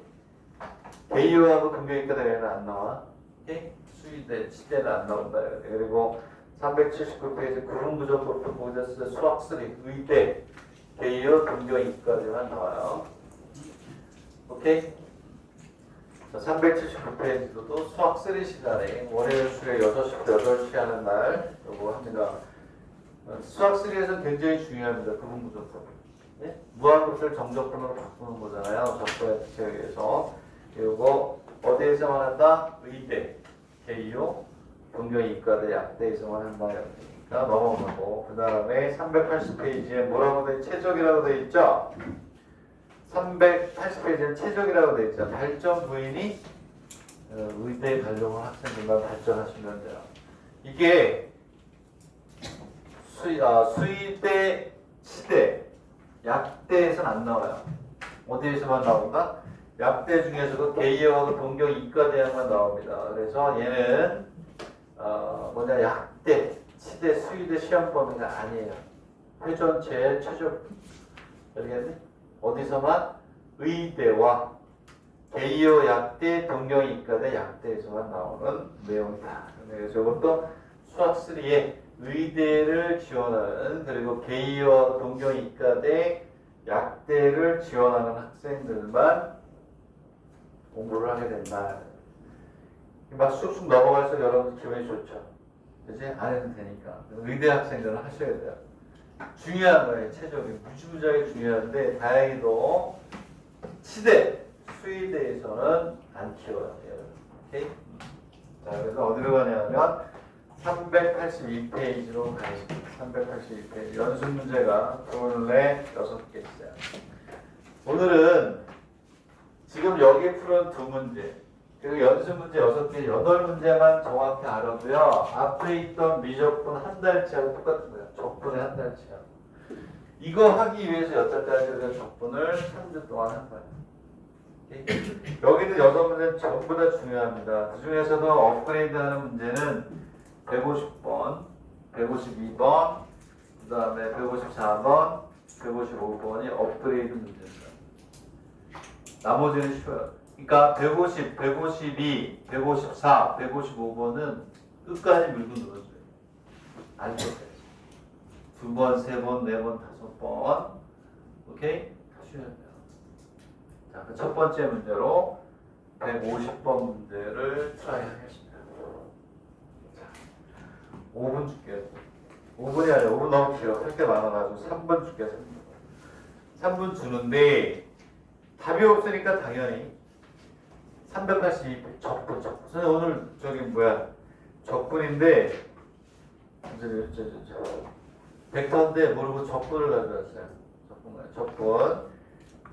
개요하고 근교니까 대회는 안 나와. 오케이? 수위대, 시대는 안 나온다. 그리고 379페이지 구분부정법도 보셨을 때 수학 3 의대 개요 근교니까지만 나와요. 오케이? 자, 379페이지도 수학 3 시간에 월요일 수요일 6시부터 8시 하는 날 요거 합니다. 수학 3에서 굉장히 중요합니다. 부분부정법. 네? 무한급수를 정적분으로 바꾸는 거잖아요. 적분의 특징에 의해서. 요거 어디에서만 한다? 의대, 개요, 동경 이과대, 약대에서만 한다. 그러니까 넘어가고 그 다음에 380페이지에 뭐라고 돼? 최적이라고 돼 있죠? 380페이지는 최적이라고 돼 있죠. 발전 부인이 의대에 가려고 학생들만 발전하시면 돼요. 이게 수의대, 치대, 약대에서는 안 나와요. 어디에서만 나온다? 약대 중에서도 개이어하고 동경 이과대학만 나옵니다. 그래서 얘는 뭐냐 약대, 치대, 수의대 시험 범위가 아니에요. 회전 제일 최적. 알겠니? 어디서만 의대와 개이어 약대, 동경 이과대, 약대에서만 나오는 내용이다. 그래서 이것도 수학 3에 의대를 지원하는 그리고 개이어, 동경 이과대, 약대를 지원하는 학생들만 공부를 하게 된다. 막 쑥쑥 넘어갈수록 여러분 기분이 좋죠. 그지? 안 해도 되니까. 의대 학생들은 하셔야 돼요. 중요한 거예요. 최적이 무지무지하게 중요한데 다행히도 치대, 수의대에서는 안 키워요. 오케이? 자, 그래서 어디로 가냐면 382페이지로 가겠습니다. 382페이지 연습 문제가 둘레 6개 있어요. 오늘은 지금 여기 푸른 2문제 그리고 연습 문제 6개, 8문제만 정확히 알아도요. 앞에 있던 미적분 한 달치하고 똑같은 거예요. 적분의 한 달치하고. 이거 하기 위해서 여태까지 우리가 적분을 3주 동안 한 거예요. 오케이? 여기는 6문제는 전부 다 중요합니다. 그 중에서도 업그레이드하는 문제는 150번, 152번, 그 다음에 154번, 155번이 업그레이드 문제입니다. 나머지는 쉬워요. 그러니까 150, 152, 154, 155번은 끝까지 밀고 늘어져요. 안 쉬워요. 2번, 3번, 4번, 5번. 오케이? 다 쉬워야 돼요. 자, 그 첫 번째 문제로 150번 문제를 트라이 하겠습니다. 자, 5분 줄게요. 5분이 아니라 5분 너무 길어. 할 게 많아가지고 3분 줄게요. 3분 주는데 답이 없으니까 당연히 382 적분. 선생님 오늘 저기 뭐야 적분인데 벡터인데 모르고 적분을 가져왔어요. 적분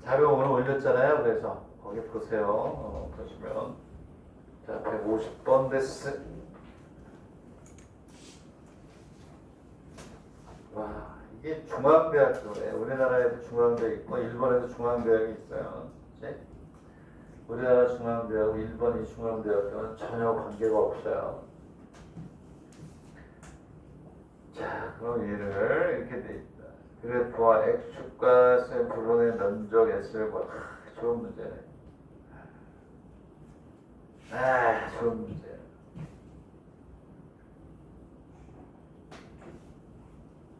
자료 오늘 올렸잖아요. 그래서 거기 보세요. 보시면 자 150번 데스. 와 이게 중앙대학교예요. 우리나라에도 중앙대학 있고 일본에도 중앙대학이 있어요. 그치? 우리나라 중앙대하고 일본이 중앙대학교는 전혀 관계가 없어요. 자, 그럼 얘를 이렇게 돼 있다. 그래프와 x축과 셈 불론의 면적 s를 좋은 문제네. 좋은 문제.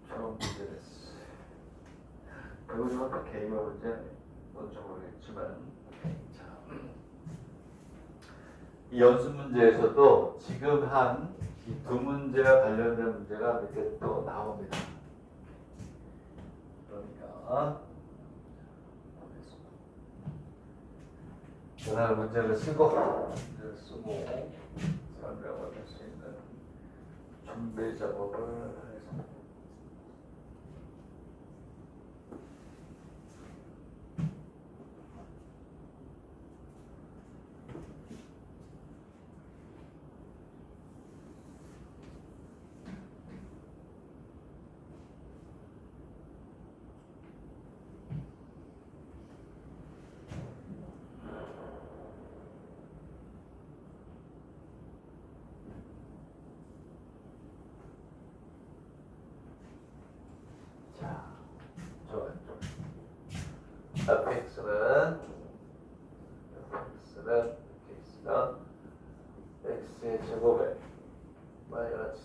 좋은 문제 됐어. 그리고 이것도 개인의 문제 뭔지 모르겠지만. 이 연습 문제에서도 지금 한 이 2문제와 관련된 문제가 몇 개 또 나옵니다. 그러니까 그날 문제를 쓰고 설명을 할 수 있는 준비 작업을 하겠습니다. 앞에 x는 x의 제곱에 마이너스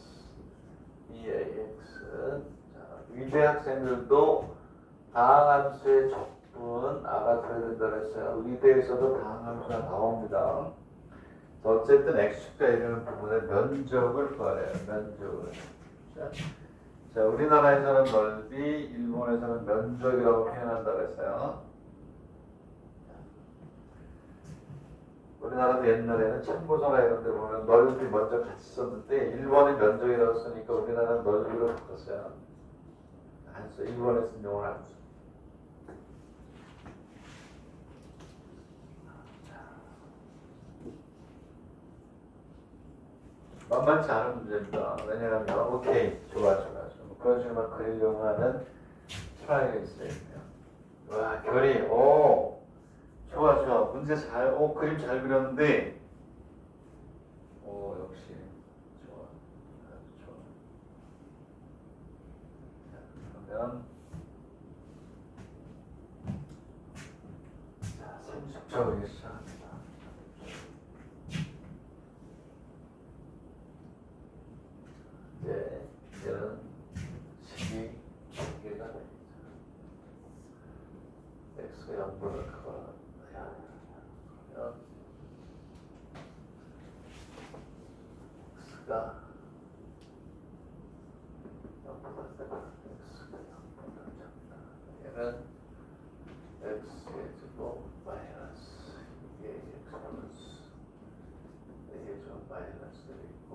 2ax. 자, 위대 학생들도 다항함수의 적분 알아. 알아둬야 된다 그랬어요. 의대에서도 다항함수가 나옵니다. 어쨌든 x축과 이라는 부분의 면적을 구하래요. 면적을. 자, 우리나라에서는 넓이, 일본에서는 면적이라고 표현한다 그랬어요. 우리나라도 옛날에는 참고서나 이런 데 보면 넓이 먼저 같이 썼는데 일본이 면적이라고 쓰니까 우리나라는 넓이로 바꿨어요. 안 써. 일본에 쓴 용어를 안 써. 만만치 않은 문제입니다. 왜냐하면 오케이 좋아 그런 식으로 그리려고 하는 트라이가 있어요. 와 결이 오 좋아 문제 잘 그림 잘 그렸는데 역시 좋아 아주 좋아. 자, 그러면 자 30초 시작합니다. 이제는 식이 전개가 됩니다. x가 0보다 크거나 그러면 x가 0보다 크거나 x가 0보다 작다. 얘는 x의 제곱 마이너스 2의 x 플러스 4의 제곱 마이너스 있고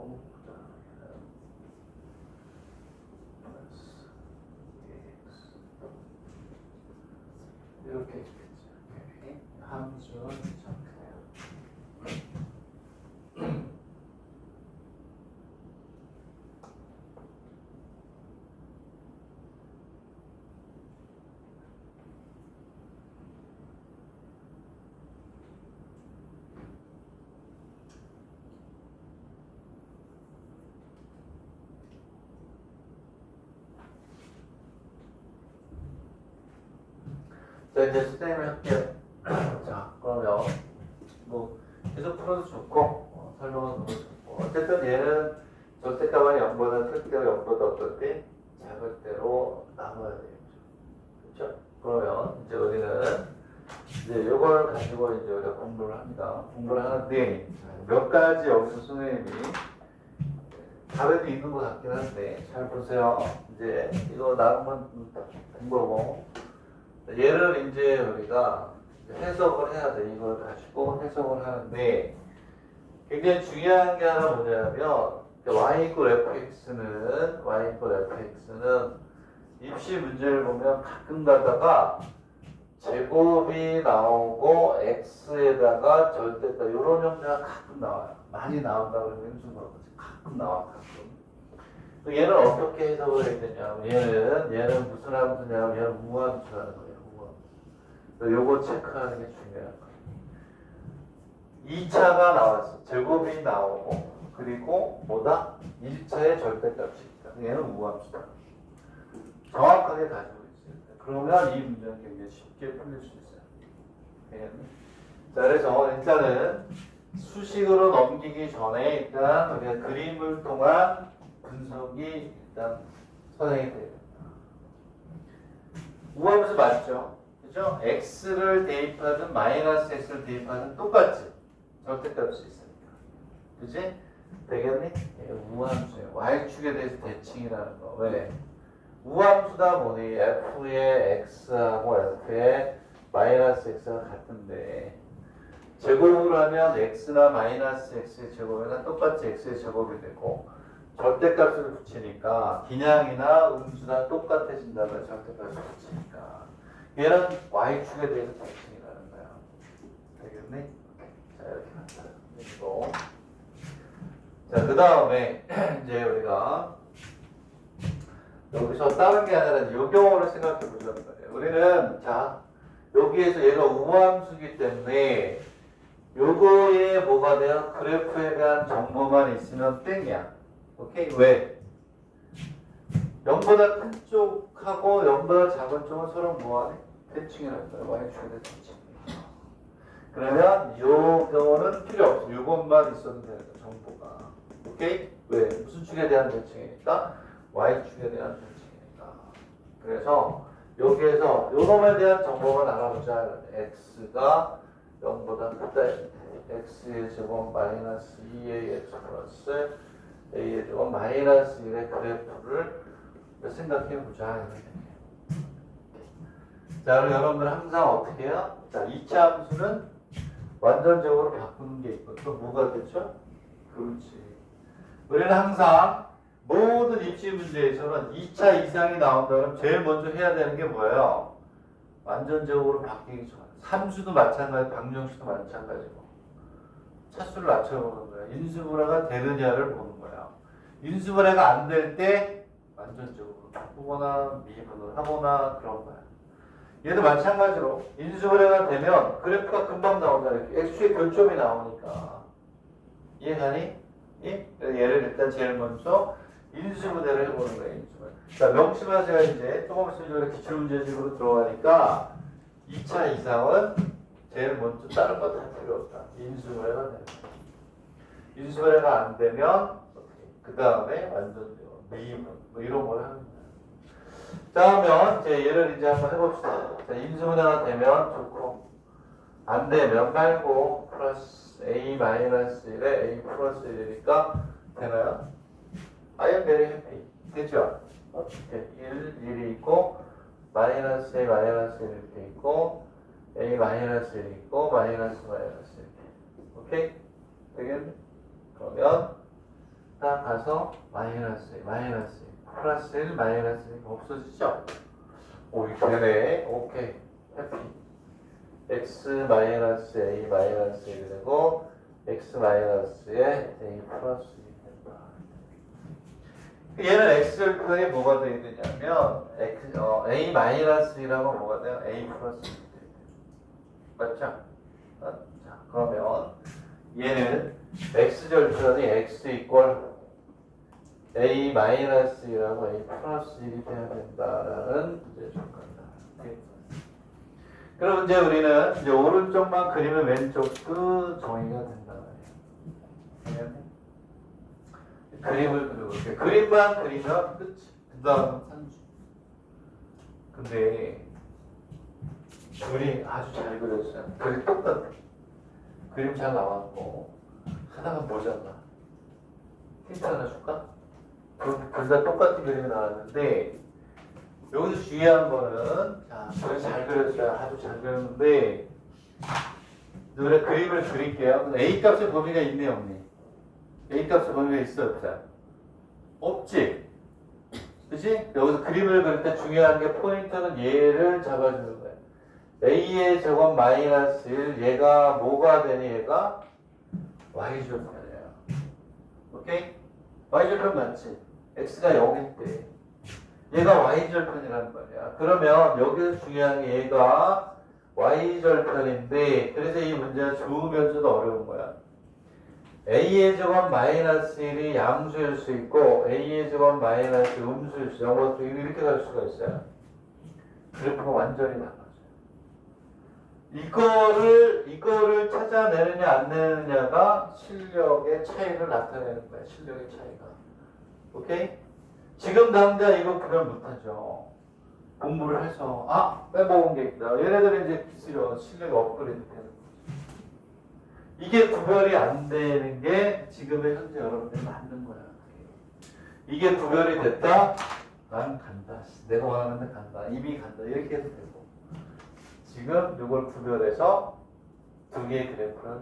이렇게 있겠죠. 함수는 이렇게 돼요. 자, 이제 수행을 할게요. 자, 그러면 뭐 계속 풀어도 좋고 설명은 너무 좋고 어쨌든 얘는 절대값은 0보다 클 때로 0보다 어떨 때 작을 때로 나눠야 되겠죠. 그렇죠? 그러면 이제 우리는 이제 이걸 가지고 이제 우리가 공부를 합니다. 공부를 하는데 몇 가지 여기서 선생님이 답에도 있는 것 같긴 한데 잘 보세요. 이제 이거 나름만 된 거고. 얘를 이제 우리가 해석을 해야 돼. 이걸 가지고 해석을 하는데 굉장히 중요한 게 하나 뭐냐면 y 이퀄 fx는 입시 문제를 보면 가끔 가다가 제곱이 나오고 x에다가 절대값 이런 형태가 가끔 나와요. 많이 나온다고 그러면 좀 그렇지. 가끔 나와 가끔. 얘는 어떻게 해석을 해야 되냐면 얘는 무슨 함수냐면 얘는 무함수라는 거예요. 요거 체크하는 게 중요한 거예요. 2차가 나왔어. 제곱이 나오고 그리고 뭐다? 1차의 절대값이 있다. 얘는 우함수다. 정확하게 가지고 있어요. 그러면 이 문제는 굉장히 쉽게 풀릴 수 있어요. 되겠니? 자, 그래서 일단은 수식으로 넘기기 전에 일단 우리가 그림을 통한 분석이 일단 선행이 돼요. 우함수 맞죠? 그죠? x를 대입하든 마이너스 x를 대입하든 똑같지. 절대값이 있으니까. 그지? 되겠니? 우함수예요. y축에 대해서 대칭이라는 거. 왜? 우함수다 보니 f의 x하고 f의 마이너스 x가 같은데 제곱으로 하면 x나 마이너스 x의 제곱이나 똑같이 x의 제곱이 되고 절대값을 붙이니까 기량이나 음수나 똑같아진다면 절대값을 붙이니까 얘는 y축에 대해서 대칭이라는 거야. 되겠니? 자, 이렇게 만들어. 자, 그 다음에 이제 우리가 여기서 다른 게 아니라 이 경우를 생각해 보자는 거예요. 우리는 자 여기에서 얘가 우함수기 때문에 요거에 뭐가 돼요? 그래프에 대한 정보만 있으면 땡이야. 오케이? 왜? 0보다 큰 쪽하고 0보다 작은 쪽은 서로 뭐하네? 대칭이라는 거예요. y축에 대한 대칭. 그러면 요 경우는 필요 없어. 요것만 있어도 돼요. 정보가. 오케이? 왜? 무슨 축에 대한 대칭이니까? y축에 대한 대칭이니까. 그래서 여기에서 요놈에 대한 정보만 알아보자. x가 0보다 크다. x의 제곱 마이너스 2ax 플러스 a의 제곱 마이너스 1의 그래프를 생각해보자. 자, 그럼 여러분들 항상 어떻게 해요? 자, 2차 함수는 완전적으로 바꾸는 게 있고 또 뭐가 됐죠? 그렇지. 우리는 항상 모든 입시 문제에서는 2차 이상이 나온다면 제일 먼저 해야 되는 게 뭐예요? 완전적으로 바뀌기 전. 함수도 마찬가지, 방정식도 마찬가지고. 차수를 낮춰보는 거야. 인수분해가 되느냐를 보는 거야. 인수분해가 안 될 때 완전적으로 바꾸거나 미분을 하거나 그런 거야. 얘도 마찬가지로 인수분해가 되면 그래프가 금방 나온다. 이렇게 x의 교점이 나오니까. 이해가니? 예? 얘를 일단 제일 먼저 인수분해를 해보는 거예요. 인수분해. 자, 명심하세요. 이제 조금 있으면 기출문제집으로 들어가니까 2차 이상은 제일 먼저 다른 거 다 필요 없다. 인수분해가 되는 거야. 인수분해가 안 되면 그 다음에 완전 미분 뭐 이런 걸 하는 거야. 자, 그러면 이제 얘를 이제 한번 해봅시다. 자, 인수분해가 되면 좋고 안 되면 말고 플러스 a 마이너스 1에 a 플러스 1이니까 되나요? I am very happy. 되죠? 어떻게? 1이 있고 마이너스 a 마이너스 1 이렇게 있고 a 마이너스 1 있고 마이너스 마이너스 이렇게. 오케이? 되겠네? 그러면 딱 가서 마이너스 마이너스 플러스 1 마이너스 1 없어지죠? 오, 이렇게 되네. 오케이. 해피. x 마이너스 a 마이너스 1이 되고 x 마이너스에 a 플러스 1이 된다. 얘는 x절편이 뭐가 되어 있느냐면 a 마이너스 1하고 뭐가 돼요? a 플러스 1이 돼요. 맞죠? 자, 그러면 얘는 x절편이 x 이퀄 a 마이너스 1하고 a 플러스 1이 돼야 된다라는 문제 줄 겁니다. 그럼 이제 우리는 이제 오른쪽만 그리면 왼쪽도 정의가 된다 말이에요. 그림을 그려볼게요. 그림만 그리면 끝이. 그 다음은 산수. 근데 둘이 아주 잘 그렸어요. 그림 똑같아. 그림 잘 나왔고 하나가 모자라. 힌트 하나 줄까? 둘 다 똑같은 그림이 나왔는데 여기서 중요한 거는 자, 잘 그렸어요. 아주 잘 그렸는데 노래 그림을 그릴게요. A 값의 범위가 있네 없니? A 값의 범위가 있어 없어요? 없지? 그치? 여기서 그림을 그릴 때 중요한 게 포인트는 얘를 잡아주는 거예요. A의 제곱 마이너스 1 얘가 뭐가 되니 얘가 Y절편이에요. 오케이? Y절편 맞지? X가 0일 때 얘가 Y절편이란 말이야. 그러면 여기서 중요한 게 얘가 Y절편인데 그래서 이 문제가 좋으면서도 어려운 거야. A의 제곱 마이너스 1이 양수일 수 있고 A의 제곱 마이너스 음수일 수 있고 이렇게 갈 수가 있어요. 그래프가 완전히 달라져요. 이거를 찾아내느냐 안 내느냐가 실력의 차이를 나타내는 거야. 실력의 차이가. 오케이? 지금 당장 이거 구별 못하죠. 공부를 해서 빼먹은 게 있다. 얘네들은 이제 기술이 실력이 업그레이드 되는 거죠. 이게 구별이 안 되는 게 지금의 현재 여러분들이 맞는 거야. 이게 구별이 됐다. 난 간다. 내가 원하는 데 간다. 입이 간다. 이렇게 해도 되고. 지금 이걸 구별해서 두 개의 그래프를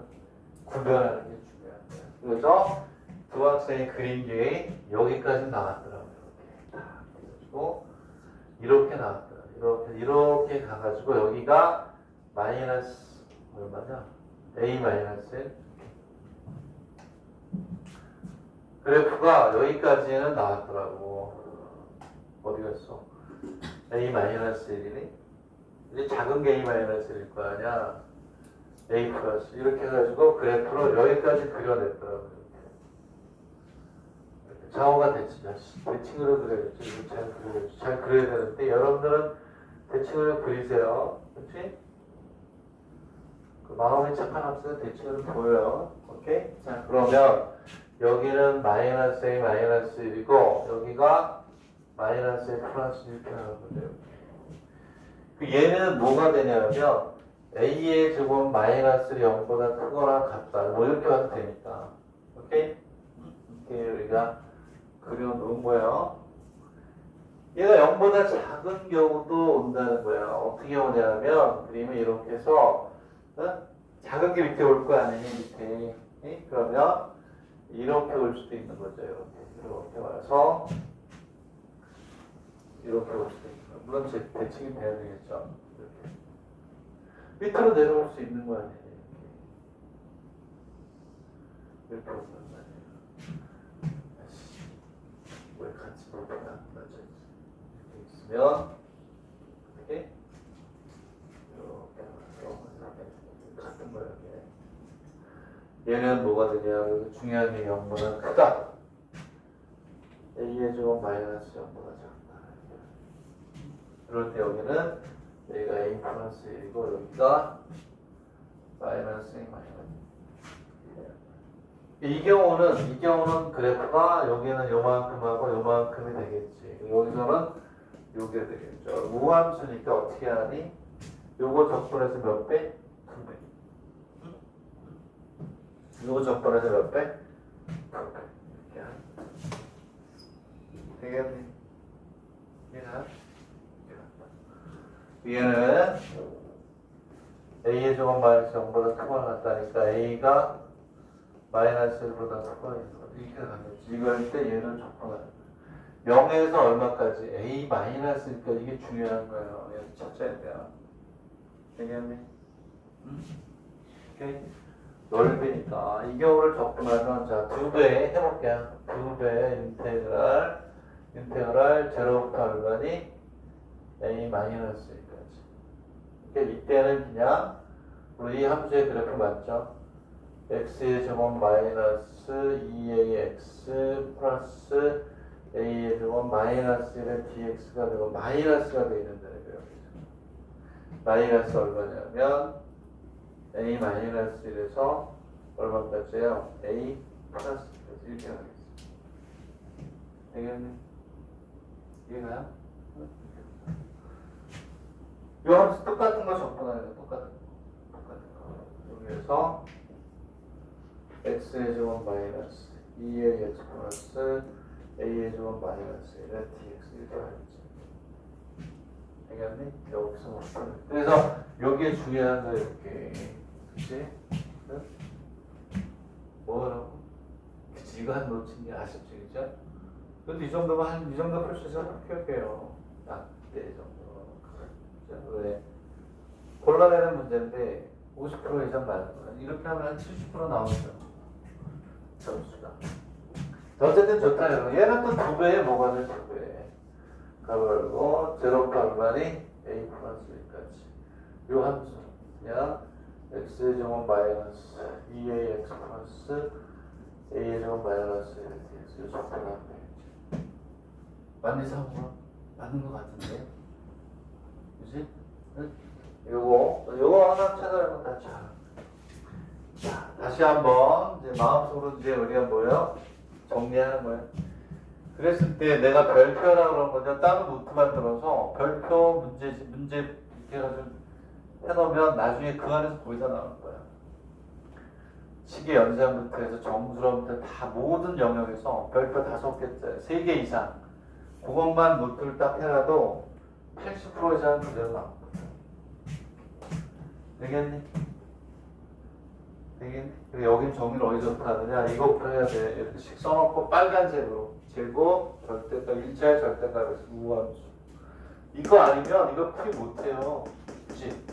구별하는 게 중요한 거야. 그래서 두 학생이 그린 게 여기까지 나왔더라고요. 그래가지고 이렇게 나왔더라고요. 이렇게 가가지고 여기가 마이너스 얼마냐? A 마이너스 그래프가 여기까지는 나왔더라고. 어디 갔어? A 마이너스 1이니? 이제 작은 게 A 마이너스 1일 거 아니야? A 플러스 이렇게 해가지고 그래프로 여기까지 그려냈더라고요. 좌우가 대칭으로 그려야지. 잘 그려야 되는데 여러분들은 대칭으로 그리세요. 그렇지? 그 마음이 착한 학생은 대칭으로 보여요. 오케이? 자, 그러면 여기는 마이너스 A 마이너스 1이고 여기가 마이너스 A 플러스 1이라고 돼요. 얘는 뭐가 되냐면 a의 제곱 마이너스 0보다 크거나 같다. 뭐 이렇게 와도 되니까. 오케이? 이렇게 우리가 그려놓은 거예요. 얘가 0보다 작은 경우도 온다는 거예요. 어떻게 오냐면 그림을 이렇게 해서 작은 게 밑에 올 거 아니니 밑에. 그러면 이렇게 올 수도 있는 거죠. 이렇게 와서 이렇게 올 수도 있는 거예요. 물론 대칭이 돼야 되겠죠. 이렇게 밑으로 내려올 수 있는 거 아니에요. 이렇게 오는 거 아니에요. 왜 같이 볼까? 맞아. 이렇게 있으면 이렇게 같은 거예요. 얘는 뭐가 되냐? 중요한 게 0보다 크다. a의 제곱 마이너스 0보다 작다. 그럴 때 여기는 여기가 a 플러스 1이고 여기가 마이너스 1 이 경우는 그래프가 여기는 요만큼하고 요만큼이 되겠지. 여기서는 요게 되겠죠. 우함수니까 어떻게 하니? 요거 적분해서 몇 배? 2배. 요거 적분해서 몇 배? 2배. 이렇게 되겠니? 얘는 a의 제곱 마이너스 0보다 크거나 같다니까 a가 마이너스 1보다 크거나 이렇게 가겠지. 이거 할 때 얘는 적분하는 거야. 0에서 얼마까지? a 마이너스 1까지. 이게 중요한 거예요. 얘는 찾아야 돼요. 되겠니? 오케이? 넓으니까 이 경우를 적분하면 자 2배 해볼게요. 2배 인테그랄 제로부터 얼마니? a 마이너스 1까지. 그러니까 이때는 그냥 우리 이 함수의 그래프 맞죠? x의 제곱 마이너스 2ax 플러스 a의 제곱 마이너스 1의 dx가 되고 마이너스가 되어 있는 데는 마이너스 얼마냐면 a 마이너스 1에서 얼마까지요? a 플러스까지 이렇게 하겠습니다. 되겠니? 이해가요? 이 함수 똑같은 거 적분하는 거 똑같은 거. 여기에서 x의 제곱 마이너스 2의 x 플러스 a의 제곱 마이너스 1의 dx 이렇게 하겠지. 되겠니? 여기서 그래서 여기에 중요한 거 이렇게 그치? 응? 뭐라고? 그치 이거 한 놓친 게 아쉽지 그죠? 근데 이 정도면 이 정도 풀 수 있으면 합격해요. 딱 때 정도. 왜? 골라내는 문제인데 50% 이상 맞는 거야. 이렇게 하면 한 70% 나오죠. 점수가. 어쨌든 좋다 여러분. 얘는 또 2배에 뭐가 돼? 2배. 가로 제로부터 얼마니? a 플러스 1까지. 요 함수 그냥 x의 제곱 마이너스 2ax 플러스 a의 제곱 마이너스 1dx 요 적분하면 되겠지. 맞니 사고가? 맞는 것 같은데? 그치? 응? 요거 하나 찾아내면 다 잘. 자, 다시 한번 이제 마음속으로 이제 우리가 뭐예요? 정리하는 거예요. 그랬을 때 내가 별표라고 그런 거죠. 다른 노트만 들어서 별표 문제 이렇게 해가지고 해놓으면 나중에 그 안에서 거의 다 나오는 거야. 시계 연산부터 해서 정수로부터 다 모든 영역에서 별표 5개짜리 3개 이상 그것만 노트를 딱 해놔도 80% 이상은 그대로 나오거든. 되겠니? 되겠니? 그리고 여긴 정리를 어디서부터 하느냐 이거부터 해야 돼. 이렇게씩 써놓고 빨간색으로 제곱, 절대값, 1차의 절대값에서 우함수. 이거 아니면 이거 풀이 못해요. 그치?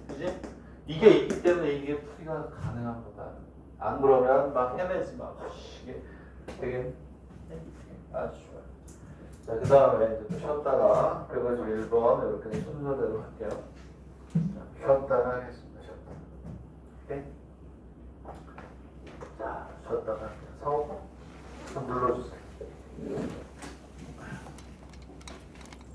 그치? 이게 있기 때문에 이게 풀이가 가능한 거다. 안 그러면 막 헤매지 마. 이게 되게 아주 좋아요. 자, 그 다음에 이제 또 쉬었다가 151번 이렇게 순서대로 할게요. 자, 쉬었다가 하겠습니다. 쉬었다가. 오케이? 자, 쉬었다가 할게요. 상호 좀 눌러주세요.